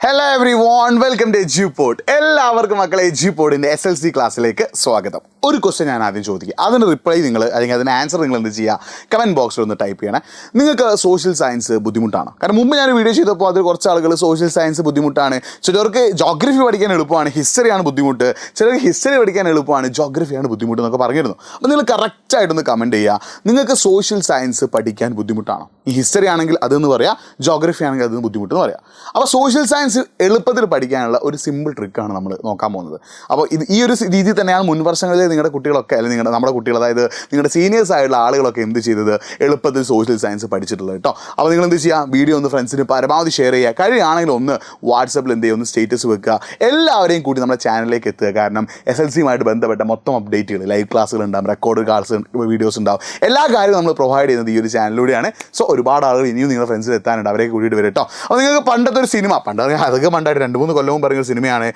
Hello everyone, welcome to Edupod. എല്ലാവർക്കും മക്കളെ എജ്യൂപോഡിൻ്റെ SLC ക്ലാസ്സിലേക്ക് സ്വാഗതം. ഒരു ക്വസ്റ്റ്യൻ ഞാൻ ആദ്യം ചോദിക്കുക, അതിന് റിപ്ലൈ നിങ്ങൾ അല്ലെങ്കിൽ അതിന് ആൻസർ നിങ്ങൾ എന്ത് ചെയ്യുക, കമൻറ്റ് ബോക്സിൽ ഒന്ന് ടൈപ്പ് ചെയ്യണേ. നിങ്ങൾക്ക് സോഷ്യൽ സയൻസ് ബുദ്ധിമുട്ടാണ്? കാരണം മുമ്പ് ഞാൻ വീഡിയോ ചെയ്തപ്പോൾ അതിൽ കുറച്ച് ആളുകൾ സോഷ്യൽ സയൻസ് ബുദ്ധിമുട്ടാണ്, ചിലർക്ക് ജോഗ്രഫി പഠിക്കാൻ എളുപ്പമാണ്, ഹിസ്റ്ററിയാണ് ബുദ്ധിമുട്ട്, ചിലർക്ക് ഹിസ്റ്ററി പഠിക്കാൻ എളുപ്പമാണ്, ജോഗ്രഫിയാണ് ബുദ്ധിമുട്ട് എന്നൊക്കെ പറഞ്ഞിരുന്നു. അപ്പോൾ നിങ്ങൾ കറക്റ്റായിട്ടൊന്ന് കമൻറ്റ് ചെയ്യുക, നിങ്ങൾക്ക് സോഷ്യൽ സയൻസ് പഠിക്കാൻ ബുദ്ധിമുട്ടാണോ? ഈ ഹിസ്റ്ററി ആണെങ്കിൽ അതെന്ന് പറയാം, ജോഗ്രഫി ആണെങ്കിൽ അതെന്ന് ബുദ്ധിമുട്ടെന്ന് പറയാം. അപ്പോൾ സോഷ്യൽ സയൻസ് എളുപ്പത്തിൽ പഠിക്കാനുള്ള ഒരു സിമ്പിൾ ട്രിക്കാണ് നമ്മൾ നോക്കാൻ പോകുന്നത്. അപ്പോൾ ഈ ഒരു രീതി തന്നെയാണ് മുൻ വർഷങ്ങളിൽ നിങ്ങളുടെ കുട്ടികളൊക്കെ അല്ലെങ്കിൽ നമ്മുടെ കുട്ടികൾ, അതായത് നിങ്ങളുടെ സീനിയേഴ്സ് ആയിട്ടുള്ള ആളുകളൊക്കെ എന്ത് ചെയ്തത്, എളുപ്പത്തിൽ സോഷ്യൽ സയൻസ് പഠിച്ചിട്ടുള്ളത് കേട്ടോ. അപ്പോൾ നിങ്ങൾ എന്ത് ചെയ്യുക, വീഡിയോ ഒന്ന് ഫ്രണ്ട്സിന് പരമാവധി ഷെയർ ചെയ്യുക, കഴിയുകയാണെങ്കിൽ ഒന്ന് വാട്സപ്പിൽ എന്ത് ചെയ്യുക, ഒന്ന് സ്റ്റേറ്റസ് വെക്കുക, എല്ലാവരെയും കൂടി നമ്മുടെ ചാനലിലേക്ക് എത്തുക. കാരണം SLCയുമായിട്ട് ബന്ധപ്പെട്ട മൊത്തം അപ്ഡേറ്റുകൾ, ലൈവ് ക്ലാസ്സുകൾ ഉണ്ടാകും, റെക്കോർഡ് ക്ലാസ് വീഡിയോസ് ഉണ്ടാവും, എല്ലാ കാര്യവും നമ്മൾ പ്രൊവൈഡ് ചെയ്യുന്നത് ഈ ഒരു ചാനലിലൂടെയാണ്. സോ ഒരുപാട് ആളുകൾ ഇനിയും നിങ്ങളുടെ ഫ്രണ്ട്സിൽ എത്താനുണ്ട്, അവരെ കൂട്ടിയിട്ട് വരും കേട്ടോ. അപ്പോൾ നിങ്ങൾക്ക് പണ്ടത്തെ ഒരു സിനിമ, അതൊക്കെ പണ്ടായിട്ട് 2-3 കൊല്ലവും പറഞ്ഞൊരു സിനിമയാണ്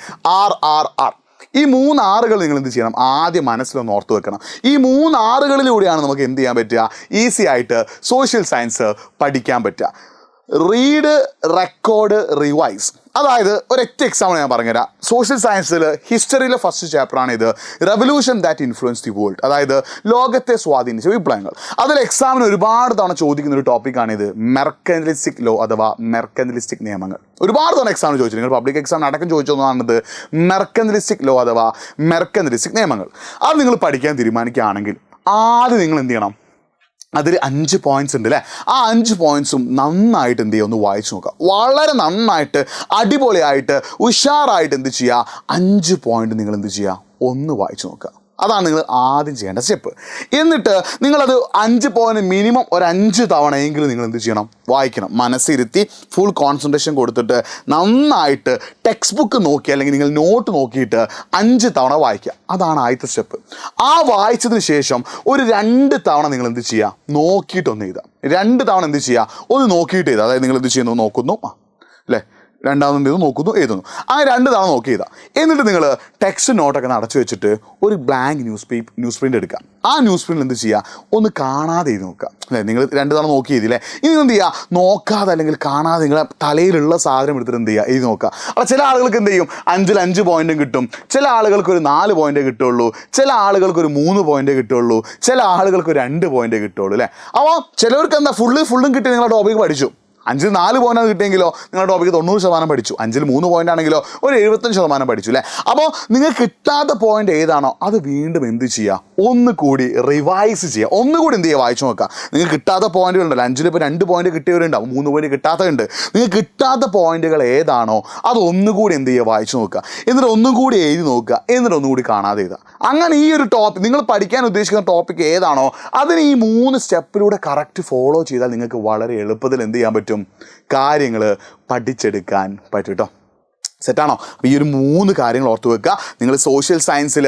RRR. ഈ 3 ആറുകൾ നിങ്ങൾ എന്ത് ചെയ്യണം, ആദ്യം മനസ്സിലൊന്ന് ഓർത്ത് വെക്കണം. ഈ 3 ആറുകളിലൂടെയാണ് നമുക്ക് എന്ത് ചെയ്യാൻ പറ്റുക, ഈസി ആയിട്ട് സോഷ്യൽ സയൻസ് പഠിക്കാൻ പറ്റുക. Read, record, revise. അതായത് ഒരൊറ്റ എക്സാമ്പിൾ ഞാൻ പറഞ്ഞുതരാം. സോഷ്യൽ സയൻസിൽ ഹിസ്റ്ററിയിലെ ഫസ്റ്റ് ചാപ്റ്ററാണ് ഇത്, revolution that influence the world, അതായത് ലോകത്തെ സ്വാധീനിച്ച വിപ്ലവങ്ങൾ. അതിൽ എക്സാമിന് ഒരുപാട് തവണ ചോദിക്കുന്ന ഒരു ടോപ്പിക്കാണിത്, മെർക്കന്റലിസ്റ്റിക് ലോ അഥവാ മെർക്കന്റലിസ്റ്റിക് നിയമങ്ങൾ. ഒരുപാട് തവണ എക്സാമിന് ചോദിച്ചു, നിങ്ങൾ പബ്ലിക് എക്സാമിന് അടക്കം ചോദിച്ചതാണിത്, മെർക്കന്റലിസ്റ്റിക് ലോ അഥവാ മെർക്കന്റലിസ്റ്റിക് നിയമങ്ങൾ. അത് നിങ്ങൾ പഠിക്കാൻ തീരുമാനിക്കുകയാണെങ്കിൽ ആദ്യം നിങ്ങൾ എന്ത് ചെയ്യണം, അതിൽ 5 പോയിൻറ്റ്സ് ഉണ്ട് അല്ലേ, ആ 5 പോയിൻറ്റ്സും നന്നായിട്ട് എന്ത് ചെയ്യുക, ഒന്ന് വായിച്ചു നോക്കുക. വളരെ നന്നായിട്ട് അടിപൊളിയായിട്ട് ഉഷാറായിട്ട് എന്ത് ചെയ്യുക, 5 പോയിൻറ്റ് നിങ്ങൾ എന്ത് ചെയ്യുക, ഒന്ന് വായിച്ചു നോക്കുക. അതാണ് നിങ്ങൾ ആദ്യം ചെയ്യേണ്ട സ്റ്റെപ്പ്. എന്നിട്ട് നിങ്ങളത് 5 പോയിൻറ്റ് മിനിമം ഒരു 5 തവണയെങ്കിലും നിങ്ങൾ എന്ത് ചെയ്യണം, വായിക്കണം. മനസ്സിരുത്തി ഫുൾ കോൺസെൻട്രേഷൻ കൊടുത്തിട്ട് നന്നായിട്ട് ടെക്സ്റ്റ് ബുക്ക് നോക്കി അല്ലെങ്കിൽ നിങ്ങൾ നോട്ട് നോക്കിയിട്ട് 5 തവണ വായിക്കുക. അതാണ് ആദ്യത്തെ സ്റ്റെപ്പ്. ആ വായിച്ചതിന് ശേഷം ഒരു 2 തവണ നിങ്ങൾ എന്ത് ചെയ്യുക, നോക്കിയിട്ടൊന്ന് എഴുതുക. 2 തവണ എന്ത് ചെയ്യുക, ഒന്ന് നോക്കിയിട്ട് എഴുതുക. അതായത് നിങ്ങൾ എന്ത് ചെയ്യുന്നു, നോക്കുന്നു അല്ലേ, രണ്ടാമത് നോക്കുന്നു, എഴുതുന്നു. അങ്ങനെ 2 തവണ നോക്കി എഴുതാം. എന്നിട്ട് നിങ്ങൾ ടെക്സ്റ്റ് നോട്ടൊക്കെ അടച്ചു വെച്ചിട്ട് ഒരു ബ്ലാങ്ക് ന്യൂസ് പ്രിൻ്റ് എടുക്കുക. ആ ന്യൂസ് പ്രിൻ്റ് എന്ത് ചെയ്യുക, ഒന്ന് കാണാതെ എഴുതി നോക്കുക അല്ലേ. നിങ്ങൾ 2 തവണ നോക്കി എഴുതിയില്ലേ, ഇനി എന്ത് ചെയ്യുക, നോക്കാതെ അല്ലെങ്കിൽ കാണാതെ നിങ്ങളെ തലയിലുള്ള സാധനം എടുത്തിട്ട് എന്ത് ചെയ്യുക, എഴുതി നോക്കുക. അപ്പോൾ ചില ആളുകൾക്ക് എന്ത് ചെയ്യും, 5-ൽ 5 പോയിൻറ്റും കിട്ടും, ചില ആളുകൾക്ക് ഒരു 4 പോയിൻറ്റേ കിട്ടുള്ളൂ, ചില ആളുകൾക്ക് ഒരു 3 പോയിൻറ്റേ കിട്ടുള്ളൂ, ചില ആളുകൾക്ക് ഒരു 2 പോയിൻറ്റേ കിട്ടുള്ളൂ അല്ലേ. അപ്പോൾ ചിലവർക്ക് എന്താ ഫുള്ളും കിട്ടി നിങ്ങളുടെ ടോപ്പിക്ക് പഠിച്ചു. 5-ൽ 4 പോയിൻ്റാണ് കിട്ടിയെങ്കിലോ നിങ്ങളുടെ ടോപ്പിക്ക് 90% പഠിച്ചു. 5-ൽ 3 പോയിൻ്റ് ആണെങ്കിലോ ഒരു 75% പഠിച്ചു അല്ലേ. അപ്പോൾ നിങ്ങൾക്ക് കിട്ടാത്ത പോയിൻ്റ് ഏതാണോ അത് വീണ്ടും എന്ത് ചെയ്യുക, ഒന്നുകൂടി റിവൈസ് ചെയ്യുക. ഒന്നുകൂടി എന്ത് ചെയ്യുക, വായിച്ചു നോക്കുക. നിങ്ങൾക്ക് കിട്ടാത്ത പോയിന്റുകളുണ്ടല്ലോ, 5-ൽ ഇപ്പോൾ 2 പോയിന്റ് കിട്ടിയവരുണ്ടാവും, 3 പോയിന്റ് കിട്ടാത്തതുണ്ട്. നിങ്ങൾക്ക് കിട്ടാത്ത പോയിന്റുകൾ ഏതാണോ അത് ഒന്നുകൂടി എന്ത് ചെയ്യുക, വായിച്ചു നോക്കുക. എന്നിട്ട് ഒന്നും കൂടി എഴുതി നോക്കുക, എന്നിട്ട് ഒന്നുകൂടി കാണാതെ എഴുതുക. അങ്ങനെ ഈ ഒരു ടോപ്പിക്, നിങ്ങൾ പഠിക്കാൻ ഉദ്ദേശിക്കുന്ന ടോപ്പിക് ഏതാണോ അതിന് ഈ 3 സ്റ്റെപ്പിലൂടെ കറക്റ്റ് ഫോളോ ചെയ്താൽ നിങ്ങൾക്ക് വളരെ എളുപ്പത്തിൽ എന്ത് ചെയ്യാൻ പറ്റും, കാര്യങ്ങൾ പഠിച്ചെടുക്കാൻ പറ്റും കേട്ടോ. സെറ്റാണോ? അപ്പോൾ ഈ ഒരു 3 കാര്യങ്ങൾ ഓർത്ത് വെക്കുക. നിങ്ങൾ സോഷ്യൽ സയൻസിൽ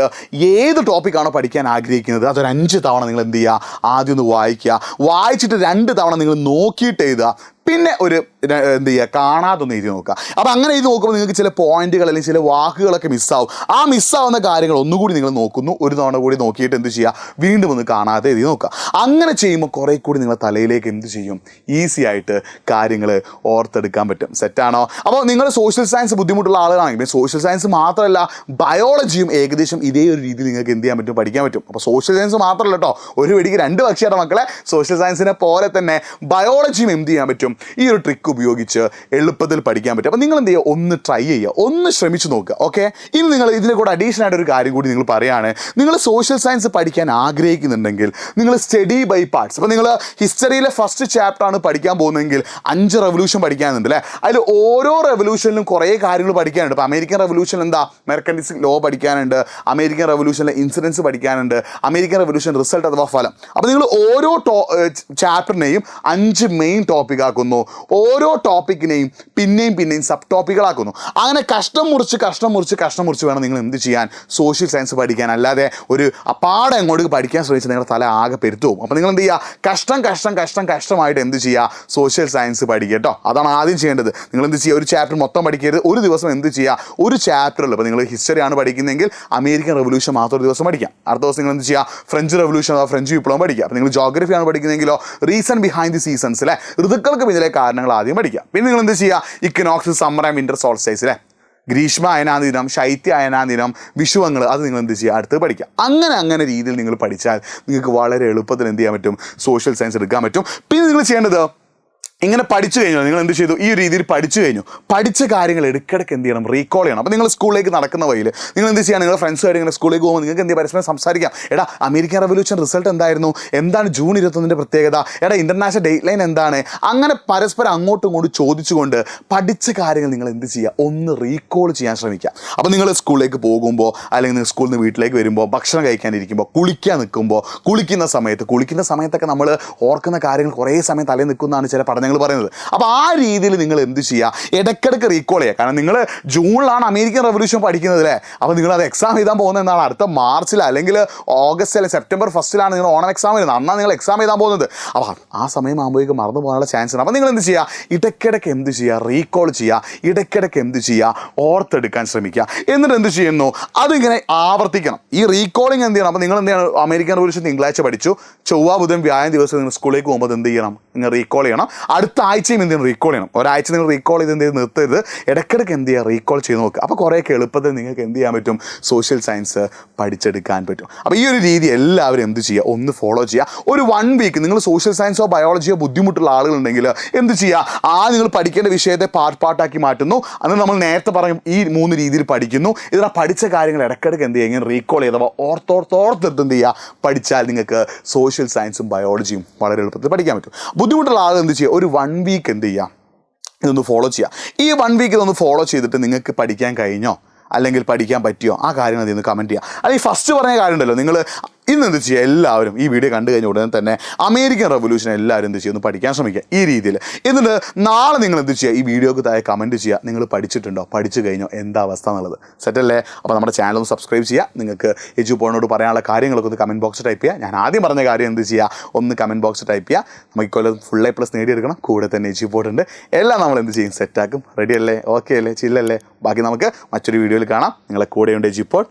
ഏത് ടോപ്പിക്കാണോ പഠിക്കാൻ ആഗ്രഹിക്കുന്നത് അതൊരു 5 തവണ നിങ്ങൾ എന്ത് ചെയ്യുക, ആദ്യം ഒന്ന് വായിക്കുക. വായിച്ചിട്ട് 2 തവണ നിങ്ങൾ നോക്കിയിട്ട് എഴുതുക. പിന്നെ ഒരു എന്ത് ചെയ്യുക, കാണാതൊന്ന് എഴുതി നോക്കുക. അപ്പോൾ അങ്ങനെ എഴുതി നോക്കുമ്പോൾ നിങ്ങൾക്ക് ചില പോയിന്റുകൾ അല്ലെങ്കിൽ ചില വാക്കുകളൊക്കെ മിസ്സാവും. ആ മിസ്സാവുന്ന കാര്യങ്ങൾ ഒന്നുകൂടി നിങ്ങൾ നോക്കുന്നു, ഒരു തവണ കൂടി നോക്കിയിട്ട് എന്ത് ചെയ്യുക, വീണ്ടും ഒന്ന് കാണാതെ എഴുതി നോക്കുക. അങ്ങനെ ചെയ്യുമ്പോൾ കുറേ കൂടി നിങ്ങളുടെ തലയിലേക്ക് എന്ത് ചെയ്യും, ഈസി ആയിട്ട് കാര്യങ്ങൾ ഓർത്തെടുക്കാൻ പറ്റും. സെറ്റാണോ? അപ്പോൾ നിങ്ങൾ സോഷ്യൽ സയൻസ് ബുദ്ധിമുട്ടുള്ള ആളുകളാണെങ്കിൽ സോഷ്യൽ സയൻസ് മാത്രമല്ല ബയോളജിയും ഏകദേശം ഇതേ ഒരു രീതിയിൽ നിങ്ങൾക്ക് എന്ത് ചെയ്യാൻ പറ്റും, പഠിക്കാൻ പറ്റും. അപ്പോൾ സോഷ്യൽ സയൻസ് മാത്രമല്ല കേട്ടോ, ഒരു വെടിക്ക് 2 പക്ഷിയുടെ മക്കളെ. സോഷ്യൽ സയൻസിനെ പോലെ തന്നെ ബയോളജിയും എന്ത് ചെയ്യാൻ പറ്റും, ഈ ഒരു ട്രിക്ക് ഉപയോഗിച്ച് എളുപ്പത്തിൽ പഠിക്കാൻ പറ്റും. അപ്പോൾ നിങ്ങൾ എന്ത് ചെയ്യുക, ഒന്ന് ട്രൈ ചെയ്യുക, ഒന്ന് ശ്രമിച്ചു നോക്കുക. ഓക്കെ, ഇനി നിങ്ങൾ ഇതിനെ കൂടെ അഡീഷണൽ ആയിട്ട് ഒരു കാര്യം കൂടി നിങ്ങൾ പറയുകയാണ്, നിങ്ങൾ സോഷ്യൽ സയൻസ് പഠിക്കാൻ ആഗ്രഹിക്കുന്നുണ്ടെങ്കിൽ നിങ്ങൾ സ്റ്റഡി ബൈ പാർട്സ്. അപ്പോൾ നിങ്ങൾ ഹിസ്റ്ററിയിലെ ഫസ്റ്റ് ചാപ്റ്ററാണ് പഠിക്കാൻ പോകുന്നതെങ്കിൽ 5 റെവല്യൂഷൻ പഠിക്കാനുണ്ട് അല്ലേ. അതിൽ ഓരോ റെവല്യൂഷനിലും കുറേ കാര്യങ്ങൾ പഠിക്കാനുണ്ട്. ഇപ്പോൾ അമേരിക്കൻ റെവല്യൂഷൻ എന്താ, മെർക്കന്റലിസ്റ്റിക് ലോ പഠിക്കാനുണ്ട്, അമേരിക്കൻ റെവല്യൂഷനിലെ ഇൻസിഡൻസ് പഠിക്കാനുണ്ട്, അമേരിക്കൻ റെവല്യൂഷൻ റിസൾട്ട് അഥവാ ഫലം. അപ്പോൾ നിങ്ങൾ ഓരോ ചാപ്റ്ററിനെയും 5 മെയിൻ ടോപ്പിക് ആക്കുന്നു, ഓരോ ടോപ്പിക്കിനെയും പിന്നെയും സബ് ടോപ്പിക്കുകളാക്കുന്നു. അങ്ങനെ കഷ്ടം മുറിച്ച് വേണം നിങ്ങൾ എന്ത് ചെയ്യാൻ, സോഷ്യൽ സയൻസ് പഠിക്കാൻ. അല്ലാതെ ഒരു അപ്പാടെ അങ്ങോട്ട് പഠിക്കാൻ ശ്രമിച്ച് നിങ്ങളുടെ തല ആകെ പെരുത്തു പോകും. അപ്പോൾ നിങ്ങൾ എന്ത് ചെയ്യുക, കഷ്ടമായിട്ട് എന്ത് ചെയ്യുക, സോഷ്യൽ സയൻസ് പഠിക്കുക കേട്ടോ. അതാണ് ആദ്യം ചെയ്യേണ്ടത്. നിങ്ങൾ എന്ത് ചെയ്യുക, ഒരു ചാപ്റ്റർ മൊത്തം പഠിക്കരുത്. ഒരു ദിവസം എന്ത് ചെയ്യുക, ഒരു ചാപ്റ്ററിൽ ഇപ്പോൾ നിങ്ങൾ ഹിസ്റ്ററിയാണ് പഠിക്കുന്നതെങ്കിൽ അമേരിക്കൻ റെവല്യൂഷൻ മാത്രം ഒരു ദിവസം പഠിക്കാം. അടുത്ത ദിവസം നിങ്ങൾ എന്ത് ചെയ്യുക, ഫ്രഞ്ച് റെവല്യൂഷൻ അഥവാ ഫ്രഞ്ച് വിപ്ലവം പഠിക്കുക. അപ്പോൾ നിങ്ങൾ ജോഗ്രഫിയാണ് പഠിക്കുന്നതെങ്കിലോ റീസൺ ബിഹൈൻഡ് ദി സീസൺസ് അല്ലേ, ഋതുക്കൾക്ക് ഇതിലെ കാരണങ്ങൾ ആദ്യം പഠിക്കുക. പിന്നെ നിങ്ങൾ എന്ത് ചെയ്യുക, equinox, summer and winter solstice അല്ലേ, ഗ്രീഷ്മ അയനാ ദിനം, ശൈത്യ അയനാ ദിനം, വിഷുവങ്ങൾ, അത് നിങ്ങൾ എന്ത് ചെയ്യുക, അടുത്ത് പഠിക്കുക. അങ്ങനെ രീതിയിൽ നിങ്ങൾ പഠിച്ചാൽ നിങ്ങൾക്ക് വളരെ എളുപ്പത്തിൽ എന്ത് ചെയ്യാൻ പറ്റും, സോഷ്യൽ സയൻസ് എടുക്കാൻ പറ്റും. പിന്നെ നിങ്ങൾ ചെയ്യേണ്ടത്, ഇങ്ങനെ പഠിച്ചു കഴിഞ്ഞാൽ നിങ്ങൾ എന്ത് ചെയ്തു, ഈ രീതിയിൽ പഠിച്ചു കഴിഞ്ഞു, പഠിച്ച കാര്യങ്ങൾ ഇടയ്ക്കിടയ്ക്ക് എന്ത് ചെയ്യണം, റീകോൾ ചെയ്യണം. അപ്പോൾ നിങ്ങൾ സ്കൂളിലേക്ക് നടക്കുന്ന വഴിയിൽ നിങ്ങൾ എന്ത് ചെയ്യുക, നിങ്ങളുടെ ഫ്രണ്ട്സുമായിട്ട് ഇങ്ങനെ സ്കൂളിലേക്ക് പോകുമ്പോൾ നിങ്ങൾക്ക് എന്ത് പരസ്പരം സംസാരിക്കാം. എടാ അമേരിക്കൻ റവല്യൂഷൻ റിസൾട്ട് എന്തായിരുന്നു, എന്താണ് ജൂൺ 21 പ്രത്യേകത, എടാ ഇൻ്റർനാഷണൽ ഡേറ്റ് ലൈൻ എന്താണ്, അങ്ങനെ പരസ്പരം അങ്ങോട്ടും ഇങ്ങോട്ടും ചോദിച്ചുകൊണ്ട് പഠിച്ച കാര്യങ്ങൾ നിങ്ങൾ എന്ത് ചെയ്യുക, ഒന്ന് റീകോൾ ചെയ്യാൻ ശ്രമിക്കുക. അപ്പോൾ നിങ്ങൾ സ്കൂളിലേക്ക് പോകുമ്പോൾ അല്ലെങ്കിൽ നിങ്ങൾ സ്കൂളിൽ നിന്ന് വീട്ടിലേക്ക് വരുമ്പോൾ, ഭക്ഷണം കഴിക്കാനിരിക്കുമ്പോൾ, കുളിക്കാൻ നിൽക്കുമ്പോൾ, കുളിക്കുന്ന സമയത്തൊക്കെ നമ്മൾ ഓർക്കുന്ന കാര്യങ്ങൾ കുറേ സമയം തലയിൽ നിൽക്കുന്നതാണ് ചില പഠനങ്ങൾ പറയുന്നത്. അപ്പോൾ ആ രീതിയിൽ നിങ്ങൾ എന്ത് ചെയ്യുക, ഇടയ്ക്കിടയ്ക്ക് റീകോൾ ചെയ്യുക. കാരണം നിങ്ങൾ ജൂണിലാണ് അമേരിക്കൻ റവല്യൂഷൻ പഠിക്കുന്നത് അല്ലേ, അപ്പോൾ നിങ്ങളത് എക്സാം എഴുതാൻ പോകുന്നത് എന്നാണ് അടുത്ത മാർച്ചിൽ അല്ലെങ്കിൽ ഓഗസ്റ്റ് അല്ലെങ്കിൽ സെപ്റ്റംബർ 1 നിങ്ങൾ ഓണം എക്സാം വരുന്നത്, അന്നാണ് നിങ്ങൾ എക്സാം എഴുതാൻ പോകുന്നത്. അപ്പോൾ ആ സമയം ആകുമ്പോഴേക്കും മറന്നു പോകാനുള്ള ചാൻസ് ഉണ്ട്. അപ്പോൾ നിങ്ങൾ എന്ത് ചെയ്യുക, ഇടയ്ക്കിടയ്ക്ക് എന്ത് ചെയ്യുക, റീകോൾ ചെയ്യുക, ഇടയ്ക്കിടയ്ക്ക് എന്ത് ചെയ്യുക, ഓർത്തെടുക്കാൻ ശ്രമിക്കുക. എന്നിട്ട് എന്ത് ചെയ്യുന്നു, അതിങ്ങനെ ആവർത്തിക്കണം. ഈ റീകോളിങ് എന്ത് ചെയ്യണം, അപ്പോൾ നിങ്ങൾ എന്ത് ചെയ്യണം, അമേരിക്കൻ റവല്യൂഷൻ തിങ്കളാഴ്ച പഠിച്ചു, ചൊവ്വ ബുധൻ വ്യാഴം ദിവസം നിങ്ങൾ സ്കൂളിലേക്ക് പോകുമ്പോൾ എന്ത് ചെയ്യണം, നിങ്ങൾ റീകോൾ ചെയ്യണം. അടുത്ത ആഴ്ചയും എന്ത് ചെയ്യണം, റീകോൾ ചെയ്യണം. ഒരാഴ്ച നിങ്ങൾ റീകോൾ ചെയ്ത് എന്ത് ചെയ്ത് നിർത്തരുത്, ഇടയ്ക്കിടയ്ക്ക് എന്ത് ചെയ്യുക, റീകോൾ ചെയ്ത് നോക്കുക. അപ്പോൾ കുറേയൊക്കെ എളുപ്പത്തിൽ നിങ്ങൾക്ക് എന്ത് ചെയ്യാൻ പറ്റും, സോഷ്യൽ സയൻസ് പഠിച്ചെടുക്കാൻ പറ്റും. അപ്പോൾ ഈ ഒരു രീതി എല്ലാവരും എന്ത് ചെയ്യുക, ഒന്ന് ഫോളോ ചെയ്യുക. ഒരു 1 വീക്ക് നിങ്ങൾ സോഷ്യൽ സയൻസോ ബയോളജിയോ ബുദ്ധിമുട്ടുള്ള ആളുകളുണ്ടെങ്കിൽ എന്ത് ചെയ്യുക, നിങ്ങൾ പഠിക്കേണ്ട വിഷയത്തെ പാർട്ടാക്കി മാറ്റുന്നു. അന്ന് നമ്മൾ നേരത്തെ പറയും ഈ 3 രീതിയിൽ പഠിക്കുന്നു. ഇതിനെ പഠിച്ച കാര്യങ്ങൾ ഇടയ്ക്കിടയ്ക്ക് എന്ത് ചെയ്യുക, ഇങ്ങനെ റീകോൾ ചെയ്തവ ഓർത്തെടുത്ത് എന്ത് ചെയ്യുക, പഠിച്ചാൽ നിങ്ങൾക്ക് സോഷ്യൽ സയൻസും ബയോളജിയും വളരെ എളുപ്പത്തിൽ പഠിക്കാൻ പറ്റും. ബുദ്ധിമുട്ടുള്ള ആളുകൾ എന്ത് ചെയ്യുക, ഒരു 1 വീക്ക് എന്ത് ചെയ്യുക, ഇതൊന്ന് ഫോളോ ചെയ്യുക. ഈ 1 വീക്ക് ഇതൊന്ന് ഫോളോ ചെയ്തിട്ട് നിങ്ങൾക്ക് പഠിക്കാൻ കഴിഞ്ഞോ അല്ലെങ്കിൽ പഠിക്കാൻ പറ്റിയോ ആ കാര്യങ്ങൾ അതിൽ നിന്ന് കമൻറ്റ് ചെയ്യുക. അല്ലെങ്കിൽ ഫസ്റ്റ് പറഞ്ഞ കാര്യം ഉണ്ടല്ലോ, നിങ്ങൾ ഇന്ന് എന്ത് ചെയ്യുക, എല്ലാവരും ഈ വീഡിയോ കണ്ടു കഴിഞ്ഞ ഉടനെ തന്നെ അമേരിക്കൻ റവല്യൂഷൻ എല്ലാവരും എന്ത് ചെയ്യുക, ഒന്ന് പഠിക്കാൻ ശ്രമിക്കുക ഈ രീതിയിൽ. എന്നിട്ട് നാളെ നിങ്ങൾ എന്ത് ചെയ്യുക, ഈ വീഡിയോക്ക് താഴെ കമൻറ്റ് ചെയ്യുക, നിങ്ങൾ പഠിച്ചിട്ടുണ്ടോ, പഠിച്ചു കഴിഞ്ഞോ, എന്താ അവസ്ഥ എന്നുള്ളത്. സെറ്റല്ലേ? അപ്പോൾ നമ്മുടെ ചാനൽ ഒന്ന് സബ്സ്ക്രൈബ് ചെയ്യുക. നിങ്ങൾക്ക് എജുപോളിനോട് പറയാനുള്ള കാര്യങ്ങളൊക്കെ ഒന്ന് കമൻറ്റ് ബോക്സിൽ ടൈപ്പ് ചെയ്യുക. ഞാൻ ആദ്യം പറഞ്ഞ കാര്യം എന്ത് ചെയ്യുക, ഒന്ന് കമൻറ്റ് ബോക്സിൽ ടൈപ്പ് ചെയ്യുക. നമുക്ക് ഇക്കൊല്ലം ഫുൾ A+ നേടിയെടുക്കണം. കൂടെ തന്നെ എജുപോർട്ട് ഉണ്ട്, എല്ലാം നമ്മൾ എന്ത് ചെയ്യും, സെറ്റാക്കും. റെഡി അല്ലേ, ഓക്കെ അല്ലേ, ചില്ലല്ലേ? ബാക്കി നമുക്ക് മറ്റൊരു വീഡിയോയിൽ കാണാം. നിങ്ങളെ കൂടെയുണ്ട് എജുപോർട്ട്.